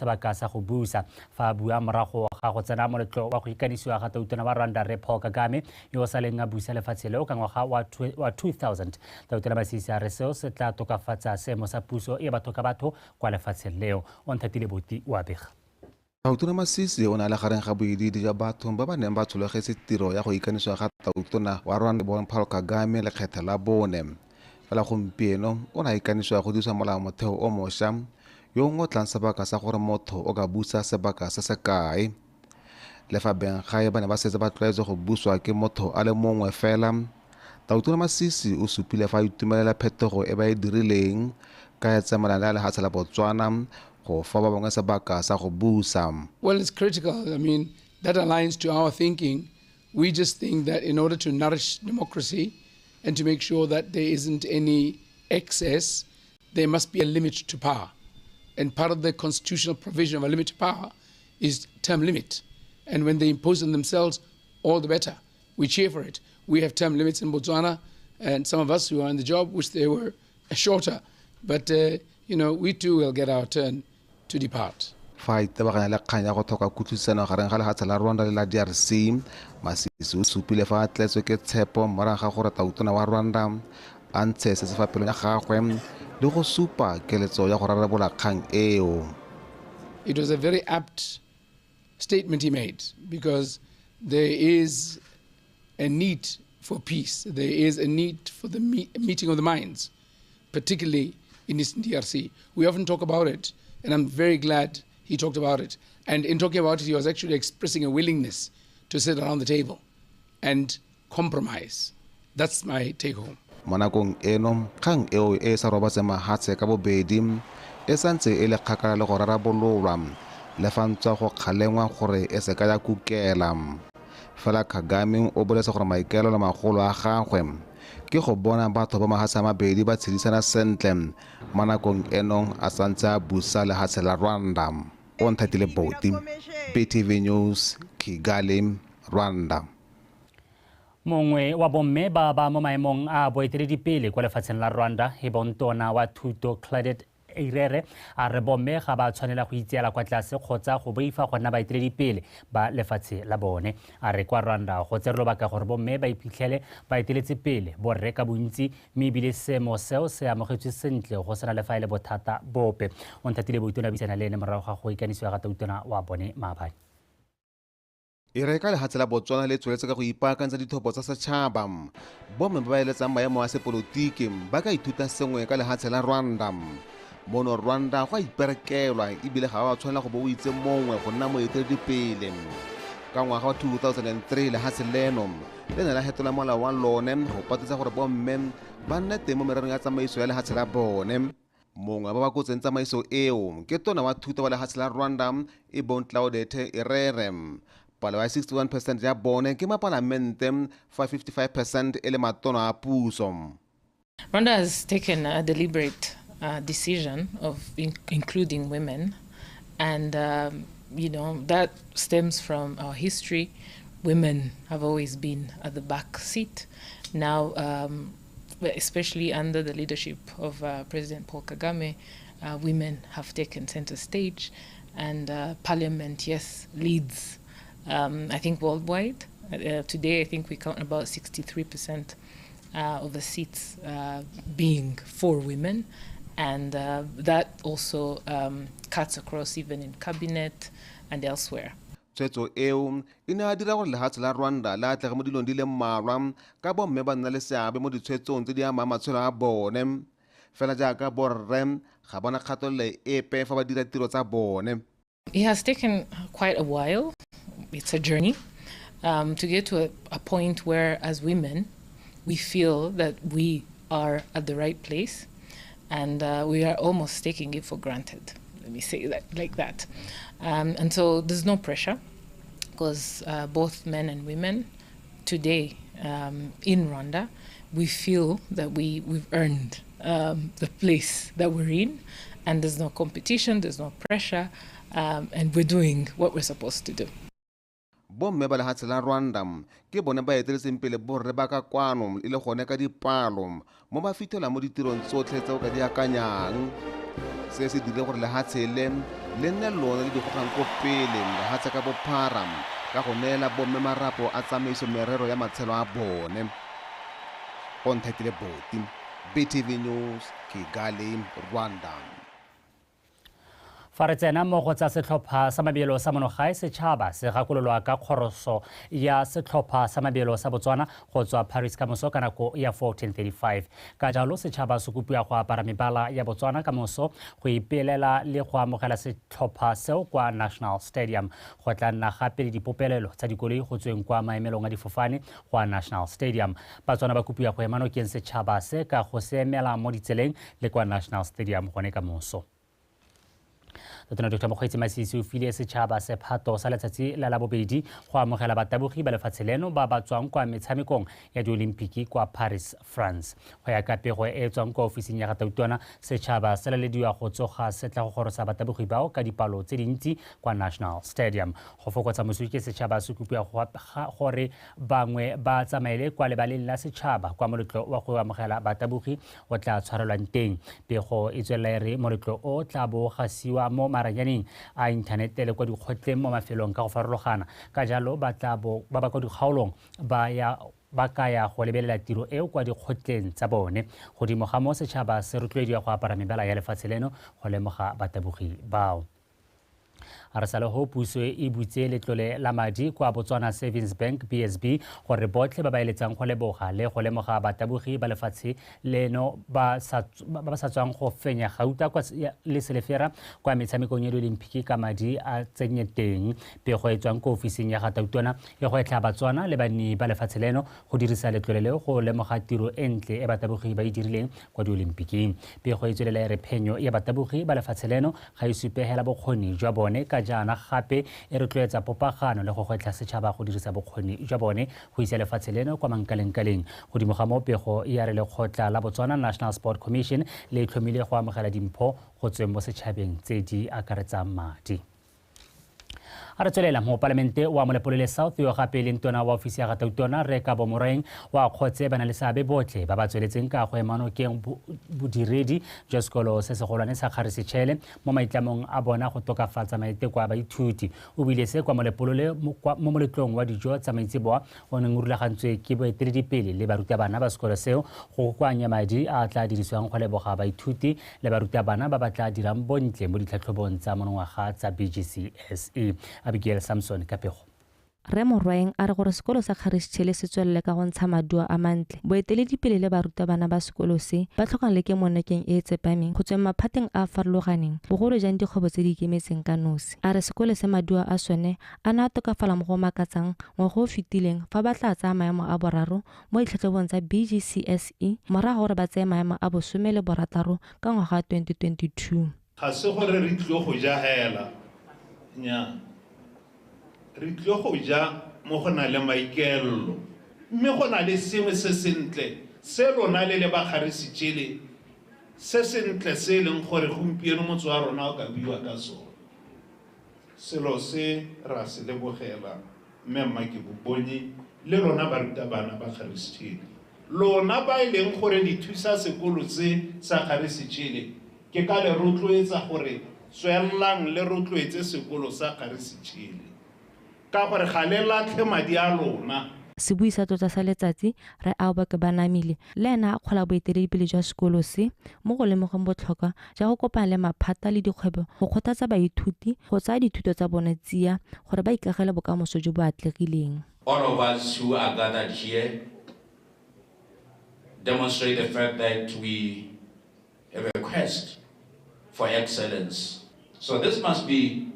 sebaka sa go busa fa bua morago ga go tsena moletlo wa go ikanisiwa ga tautona wa Rwanda Re Paul Kagame yo sa leng a busa lefatshe leo ka ngwaga wa 2000 tautona Masisi a re seo se tla tokafatsa seemo sa puso e batho ka batho kwa lefatsheng leo o Nthatile Boti wa bega. Tautona Masisi o na le gareng ga boididi jwa batho ba ba neng ba tshologetse tiro ya go ikanisiwa ga tautona wa Rwanda Paul Kagame lekgetho la bone. Fela gompieno o na ikanisiwa go dirisa molao motheo o mošwa yo o ngotlang sebaka sa gore motho o ka busa sebaka se se kae. Le fa beng gae ba ne ba setse ba tlwaetse go buswa ke motho a le mongwe fela, tautona Masisi o supile fa a itumelela phetogo e ba e dirileng ka e tsamayelana le lefatshe la Botswana go fa ba bangwe sebaka sa go busa. Well, it's critical. I mean, that aligns to our thinking. We just think that in order to nourish democracy and to make sure that there isn't any excess, there must be a limit to power. And part of the constitutional provision of a limit to power is term limit. And when they impose on themselves, all the better. We cheer for it. We have term limits in Botswana, and some of us who are in the job wish they were shorter. But, we too will get our turn to depart. Fa itebaganya le kgang ya go tlhoka kutlwisano gareng ga lefatshe la Rwanda le la DRC, Masisi o supile fa a tletswe ke tshepo morago ga gore tautona wa Rwanda a ntshe se se fa pelong ya gagwe le go supa keletso ya go rarabola kgang eo. It was a very apt statement he made because there is a need for peace. There is a need for the meeting of the minds, particularly in Eastern DRC. We often talk about it, and I'm very glad he talked about it. And in talking about it, he was actually expressing a willingness to sit around the table and compromise. That's my take home. Monakong eno kgang eo e sa robatse mahatshe ka bobedi e santse e le kgakala le go rarabololwa le fa ntse go kgalengwa gore e se ka ya kukela. Fela Kagame o boletse gore maikaelelo magolo a gagwe ke go bona batho ba mahatshe a mabedi ba tshedisana sentle mo nakong eno a santse a busa lefatshe la Rwanda. O Nthatile Boti, PTV News, Kigali, Rwanda. Mongwe wa bomme ba mo maemong a boeteledipele kwa lefatsheng la Rwanda e bong tona wa thuto Claudette Eirere a re bomme ga ba tshwanela go itseela kwa tlase kgotsa go boifa go nna baeteledipele ba lefatshe la bone. A re kwa Rwanda go tse re lobaka gore bomme ba iphitlhele ba eteletse pele borre ka bontsi mme ebile seemo seo se amogetswe sentle go sena le fa e le bothata bope. O Nthatile Boti o buisana le ene morago ga go ikanisiwa ga tautona wa bone Maabane. E re ka lefatshe la Botswana le tsweletse ka go ipaakantsa dithopo tsa setšhaba. Bomme ba eletsang maemo a sepolotiki ba ka ithuta sengwe ka lefatshe la Rwanda. Mono Rwanda go a iperekelwa ebile ga ba tshwanela go bo o itse mongwe go nna moeteledipele. Ka ngwaga wa 2003 lefatshe leno le ne la fetola molao wa lone go patisa gore bomme ba nne teng mo mererong ya tsamaiso ya lefatshe la bone. Mongwe ba ba kotseng tsamaiso eo ke tona wa thuto wa lefatshe la Rwanda e bong Claudette Eirere. Palo ya 61% ya bone ke mapalamente fa 55% e le matona a puso. Rwanda has taken a deliberate decision of including women, and that stems from our history. Women have always been at the back seat. Now, especially under the leadership of President Paul Kagame, women have taken center stage, and Parliament, yes, leads. I think worldwide. Today, I think we count about 63% of the seats being for women, and that also cuts across even in cabinet and elsewhere. Tshwetso eo e ne a dira gore lefatshe la Rwanda la atlega mo dilong di le mmalwa ka bomme ba nna le seabe mo ditshwetsong tse di amang matshelo a bone. Fela jaaka borre ga bona kgatololo epe fa ba dira tiro tsa bone. It has taken quite a while. It's a journey to get to a point where, as women, we feel that we are at the right place, and we are almost taking it for granted. Let me say that like that. And so there's no pressure, because both men and women today in Rwanda, we feel that we've earned the place that we're in, and there's no competition, there's no pressure, and we're doing what we're supposed to do. Bomme ba lefatshe la Rwanda ke bone ba eteletseng pele borre ba ka kwano e le gone ka dipalo mo ba fitlhela mo ditirong tsotlhe tse o ka di akanyang. se se dirile gore lehatshe le nne lone le dikgogang ko pele lehatshe ka bophara ka go neela bomme marapo a tsamaiso merero ya matshelo a bone. Go Nthatile Boti, BTV News, Kigali, Rwanda. Fa re tsena mo go tsa setlhopha sa mabelo sa monogae setšhaba se gakololwa ka kgoroso ya setlhopha sa mabelo sa Botswana go tswa Paris ka moso ka nako ya 1435 ka jalo setšhaba se kopiwa go apara mebala ya Botswana ka moso go ipeelela le go amogela setlhopha seo kwa National Stadium go tla nna gape le dipopelelo tsa dikoloi go tsweng kwa maemelong a difofane kwa National Stadium. Batswana ba kopiwa go ema nokeng setšhaba se ka go se emela mo ditseleng le kwa National Stadium gone ka moso. Tona Dr. Mokgweetsi Masisi o file setšhaba sephato sa letsatsi la bobedi go amogela batabogi ba lefatshe leno ba ba tswang kwa metshamekong ya diolimpiki kwa Paris, France. Go ya ka pego e tswang kwa ofising ya Gatautona, setšhaba se lalediwa go tsoga se tla go gorosa batabogi bao ka dipalo tse dintsi kwa National Stadium. Go fokotsa moswi ke setšhaba se kopiwa gore bangwe ba tsamaele kwa lebaleng la setšhaba kwa moletlo wa go amogela batabogi o tla tshwarelwang teng. Pego e tswelela re moletlo o tla bo gasiwa mo maranyaneng a inthanete le kwa dikgotleng mo mafelong ka go farologana ka jalo ba ba kwa dikgaolong ba ka ya go lebelela tiro eo kwa dikgotleng tsa bone. Godimo ga mo setšhaba se rotloediwa go apara mebala ya lefatshe leno go lemoga batabogi bao. A re sale ho puso e butse letlole la madi kwa Botswana Savings Bank BSB gore botlhe ba ba eletsang go leboga le go lemoga batabogi ba lefatshe leno ba sa tswang go fenya gauta kwa le selefera kwa metshamekong ya diolimpiki ka madi a tsenye teng. Pego e tswang ko ofising ya Gatautona e go etla Batswana le banni ba lefatshe leno go dirisa letlole leo go lemoga tiro entle e batabogi ba e dirileng kwa diolimpiki. Pego e tswelela re phenyo ya batabogi ba lefatshe leno ga e supegela bokgoni jwa bone ka jana gape e rotloetsa popagano le go gwetla setšhaba go dirisa bokgoni jwa bone go isa lefatshe leno kwa mankaleng-kaleng. Godimo ga mo pego e ya re lekgotla la Botswana National Sport Commission le tlhomile go amogela dimpho go tsweng mo setšhabeng tse di akaretsang madi. A re tswelela mo Palamente wa Molepolele South yo gape le ntona wa ofisi ya Gatautona Rekabo Moraeng wa kgotse ba na le seabe botlhe ba ba tsweletseng ka go ema nokeng bodiredi jwa sekolo se segolwane sa Kgarisitšhele mo maitlamong a bona go tokafatsa maiteko a baithuti. O buile se kwa Molepolele mo moletlong wa dijo tsa maitseboa o neng o rulagantswe ke boeteledipele le barutabana ba sekolo seo go kokoanya madi a tla dirisiwang go leboga baithuti le barutabana ba ba tla dirang bontle mo ditlhatlhobong tsa monongwaga tsa BGCSE. Abigail Samson Kapego. Re Moraeng a re gore sekolo sa Kgarisitšhele se tswelele ka go ntsha maduo a mantle. Boeteledipele le barutabana ba sekolo se ba tlhokang le ke monokeng e tsepameng go tsweng maphateng a farologaneng bogolo jang dikgwebo tse di ikemetseng ka nosi. A re sekolo se maduo a sone a na tokafala mo go makatsang ngwaga o fetileng fa ba tla tsaya maemo a boraro mo ditlhatlhobong tsa BGCSE morago gore ba tseye maemo a bosome le borataro ka ngwaga 2022. Ga se gore re tlile go jahela nya re tlile go ja mo go na le maikelo mme go na le sengwe se sentle se lona le ba Kgarisitšhele se sentle se leng gore gompieno motse wa rona o ka buiwa ka sone. Selo se ra se lebogela mme Mmake Bobonyi le lona barutabana ba Kgarisitšhele lona ba e leng gore di thusa sekolo se sa Kgarisitšhele ke ka le rotloetsa gore tswellang le rotloetse sekolo sa Kgarisitšhele ka gore ga le latlhe madi a lona. Se buisa tota sa letsatsi re Albert Banamile le ena a kgola boeteledipele jwa sekolo se mo go lemogeng botlhokwa ja go kopana le maphata le dikgwebo go kgothatsa baithuti go tsaya dithuto tsa bone tsia gore ba ikagele bokamoso jo bo atlegileng. All of us who are gathered here demonstrate the fact that we have a quest for excellence. So this must be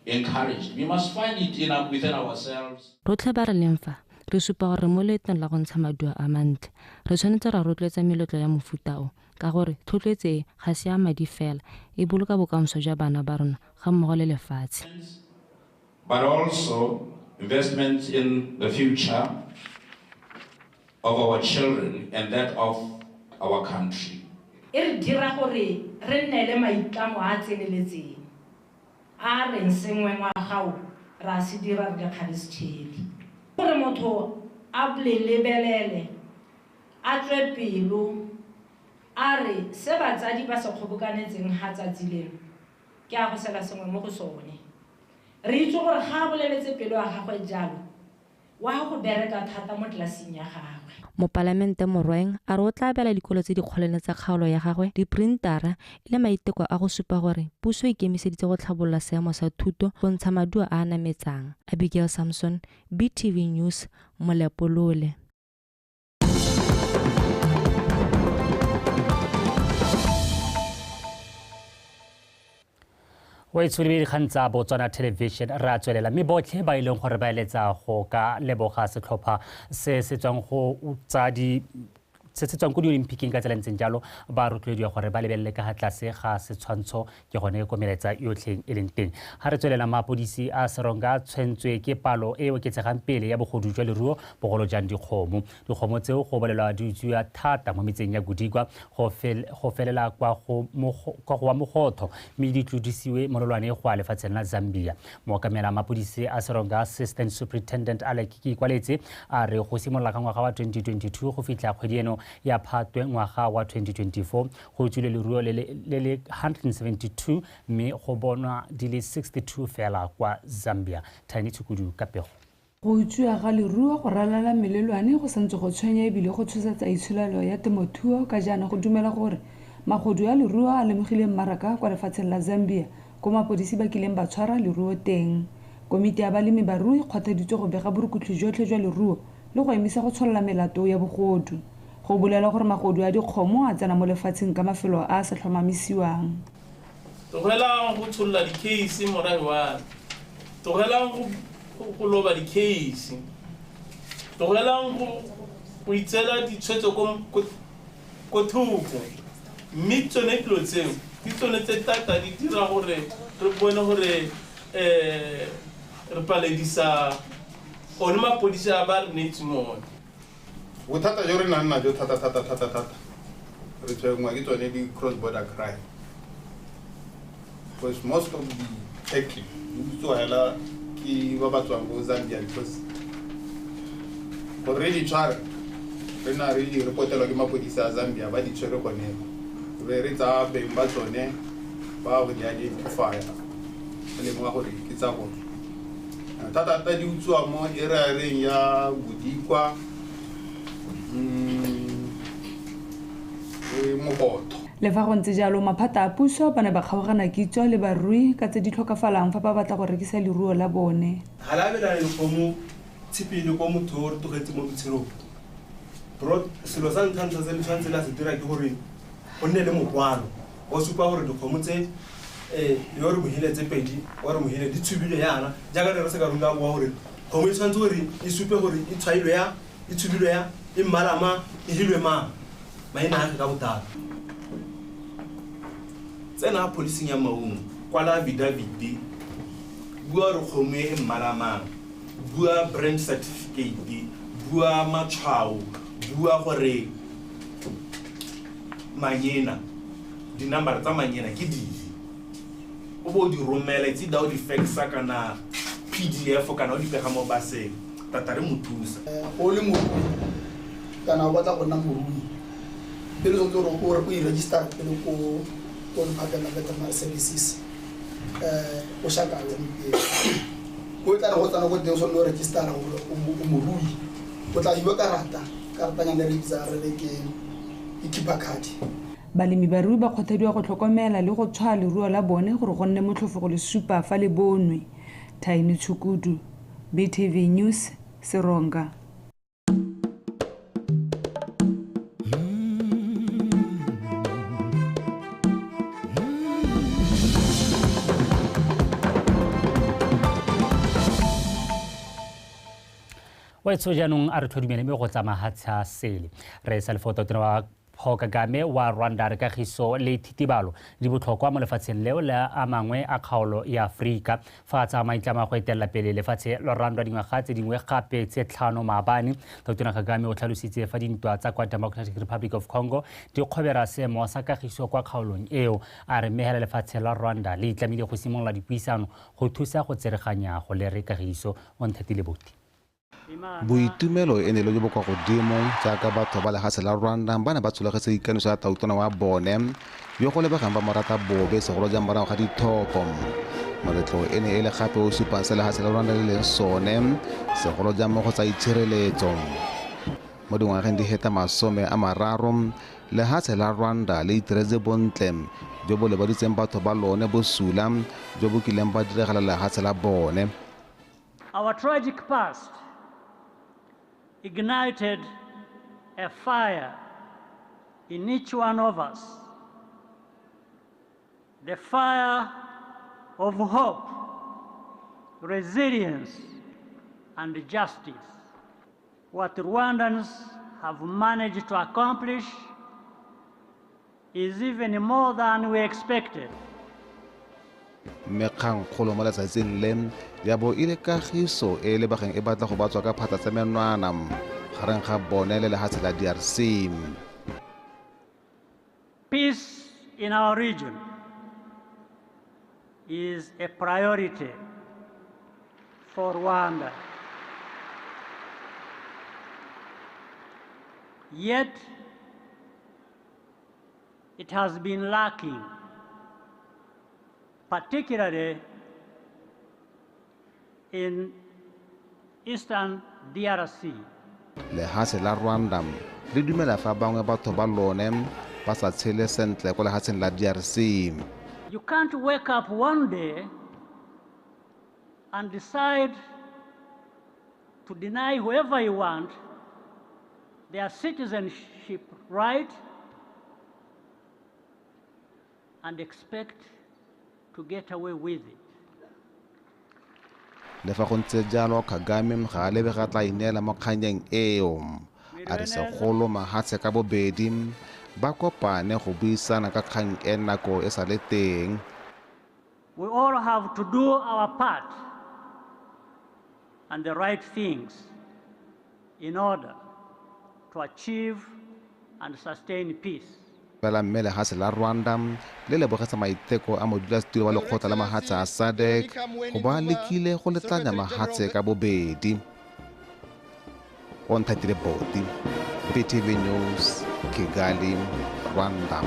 encouraged. We must find it within ourselves. Rotlhe ba re lemfa re supa gore mo leetong la go ntsha maduo a mantle re tshwanetse ra rotloetsa meletlo ya mofuta o ka gore thotloetse ga se ya madi fela e boloka bokamoso jwa bana ba rona ga mmogo le lefatshe. But also investment in the future of our children and that of our country. E re dira gore re nne le maitlamo a tseneletseng a re sengwe ngwa gago ra se dira re Kgarisitšhele gore motho a lebelele a tswe pelo a re se batsadi ba se kgobokanetseng ha tsatsi leno ke a go sela sengwe mo go sone re itse gore ga a boleletse pelo ya gagwe jalo wa go bereka thata mo tlelaseng ya gagwe. Mopalamente Morweng a re o tla abela dikolo tse di kgolwane tsa kgaolo ya gagwe diprintara e le maiteko a go supa gore puso e ikemiseditse go tlhabolola seemo sa thuto go ntsha maduo a a nametsang. Abigail Samson, BTV News, Molepolole. wa itshwele dikgang tsa Botswana Television ra tswelela mme botlhe ba ileng gore ba eletsa go ka leboga setlhopha se se tswang go tsa se se tswang ko di-Olympiceng ka tsela ntseng jalo ba rotloediwa gore ba lebelele ka ga tlase ga setshwantsho ke gone komeletsa yotlhe e leng teng. Ga re tswelela mapodisi a Seronga a tshwentswe ke palo e oketsegang pele ya bogodu jwa leruo bogolo jang dikgomo. Dikgomo tseo go bolelwa di utswiwa thata mo metseng ya Godikwa go felela kwa go wa mogotho mme di tlodisiwe mololwane go a lefatsheng la Zambia. Mookamela mapodisi a Seronga Assistant Superintendent Alec Kikwaletse a re go simolola ka ngwaga wa 2022 go fitlha kgwedi eno ya Phatwe ngwaga wa 2024 go utswile leruo le le 172 mme go bonwa di le 62 fela kwa Zambia. Tiny Tukudu ka pego. Go utswiwa ga leruo go ralala melelwane go santse go tshwenya ebile go tshosetsa itshulelo ya temothuo ka jaana go dumela gore magodu ya leruo a lemogile mmaraka kwa lefatsheng la Zambia ko mapodisi ba kileng ba tshwara leruo teng. Komiti ya balemi barui kgothaditswe go bega borukutlo jotlhe jwa leruo le go emisa go tsholola melato ya bogodu. Go bolela gore magodu a dikgomo a tsena mo lefatsheng ka mafelo a se tlhomamisiwang. Togelang go tsholla di-case morae wa togelang go loba di-case togelang go itsela ditshwetso ko thoko mme tsone dilo tseo di tsone tse tata di dira gore re bone gore re paledisa one mapodisi a ba re neetse mone. Bothata jo re nang najo thata re tshwengwa ke tsone di-cross border crime because most of the tackling di tswela ke ba ba tswang go Zambia because gore di tshware re na re di reportelwa ke mapodisa a Zambia ba di tshwere gone re re tsa beng ba tsone ba go di identify le mo gore ke tsa go thata di utswa mo area reng ya Godikwa le fa go ntse jalo maphata a puso ba ne ba kgaogana kitso le barui ka tse di tlhokafalang fa ba batla go rekisa leruo la bone. Ga la bela le kgomo tshepile ko motho o re tlogetse mo botshelong bro selo sa ntlha se le tshwanetse la se dira ke gore go nne le mokwalo o supa gore dikgomo tse yo re mohile tse pedi o re mohile di tshubile yana jaaka re se ka runga bua gore kgomo e tshwanetse gore e supe gore e tshwailwe ya e tshubile ya e mmalama e hilwe ma maina a ka botala tsena policing ya maungo kwala vidavidi bua re kgomo e mmalama bua brand certificate bua matshwao bua gore manyena di-number tsa manyena ke dife o bo di romela tse da o di faxa kana PDF kana o di pega mo baseng tata re mothusa o le morui kana o batla go nna morui pele o tlo gore o i-register pele ko Department of Veterinary Services o shaka o tla go tsana go teng so no register o morui o tla hiwa karata nyana re bitsa re ke ikipa card. Balemi barui ba kgothadiwa go tlhokomela le go tshwara leruo la bone gore go nne motlhofo go le supa fa le bonwe. Tiny Chukudu, BTV News, Seronga. wa itso jaanong a re tlhodumele mme go tsamagatsa sele re sa lefoto tena wa Paul Kagame wa Rwanda re kagiso le thitibalo di botlhokwa mo lefatsheng leo le a mangwe a kgaolo ya Afrika fa tsa maitlama go etella pele lefatshe lo Rwanda dingwaga tse dingwe gape tse tlhano maabane. Dr. Kagame o tlhalositse fa dintwa tsa kwa Democratic Republic of Congo di kgobera seemo sa kagiso kwa kgaolong eo a re mehela lefatshe la Rwanda le itlamile go simolola dipuisano go thusa go tsereganya go le re kagiso o nthatile boti. boitumelo e ne le jo bo kwa godimo jaaka batho ba lehatshe la Rwanda ba ne ba tsholegetse ikaniso ya tautona wa bone yo go lebegang ba morata bobe segolo jang morago ga dithopo. Moletlo e ne e le gape o supang se lehatshe la Rwanda le leng sone segolo jang mo go tsa itshireletso. Mo dingwageng di heta 30 lehatshe la Rwanda le itiretse bontle jo bo lebaditseng batho ba lone bosula jo bo kileng ba diragala lehatshe la bone. Our tragic past ignited a fire in each one of us, the fire of hope, resilience, and justice. What Rwandans have managed to accomplish is even more than we expected. Mekgang kgolo mo letsatsing le ya bo ile kagiso e le bageng e batla go batswa ka phata tsa menwana gareng ga bone le lehatshe la DRC. Peace in our region is a priority for Rwanda. Yet it has been lacking, particularly in eastern DRC. Lehatshe la Rwanda le dumela fa bangwe batho ba lone ba sa tshele sentle go lehatsheng la DRC. You can't wake up one day and decide to deny whoever you want their citizenship right and expect to get away with it. Le fa go ntse jalo Kagame ga a lebe ga tla inela mo kganyeng eo a re segolo mahatshe ka bobedi ba kopane go buisana ka kgang e nako e sa le teng. We all have to do our part and the right things in order to achieve and sustain peace. Bela mme lehatshe la Rwanda le lebogetse maiteko a modulasetulo wa lekgotla la mahatshe a SADC go ba lekile go letlanya mahatshe ka bobedi. On Thatile Boti, PTV News, Kigali, Rwanda.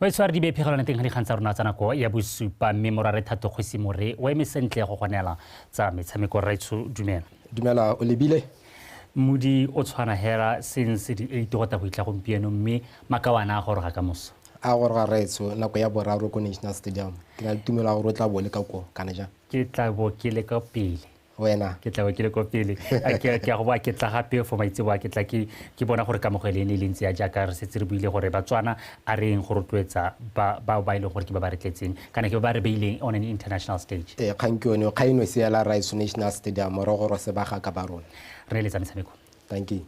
wa tswara di be phegelwana teng ga di kgantsa rona tsa nako ya bosupa mme morare thato go simore wa eme sentle go gonela tsa metshameko raitso dumela o lebile modi o tshwana hera since di 8 gota go itla gompieno mme makawana a gore ga ka moso a gore ga raitso nako ya boraro ko National Stadium ke na tumela gore o tla bo le ka ko kana ja ke tla bo ke le ka pele wena ke tla bo ke le ko pele ke go ba ke tla gape fo maitse wa ke tla ke bona gore ka mogele ne lentse ya jaaka re setse re buile gore ba tswana a reng go rotloetsa ba ile gore ke ba ba retletseng kana ke ba re beileng on an international stage khankone khaino se ya la Rice National Stadium ro go se ba ga ka barona re le tsametshameko thank you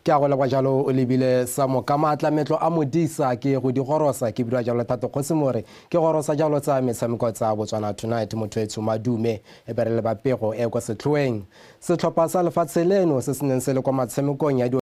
ke a go le jalo o lebile sa mo ka matla metlo a modisa ke go di gorosa ke bua jalo Thato go se more ke gorosa jalo tsa metshameko tsa Botswana tonight motho etso madume e berele ba pego e go setlhoeng setlhopha sa lefatshe leno se seneng se le kwa matshemekong ya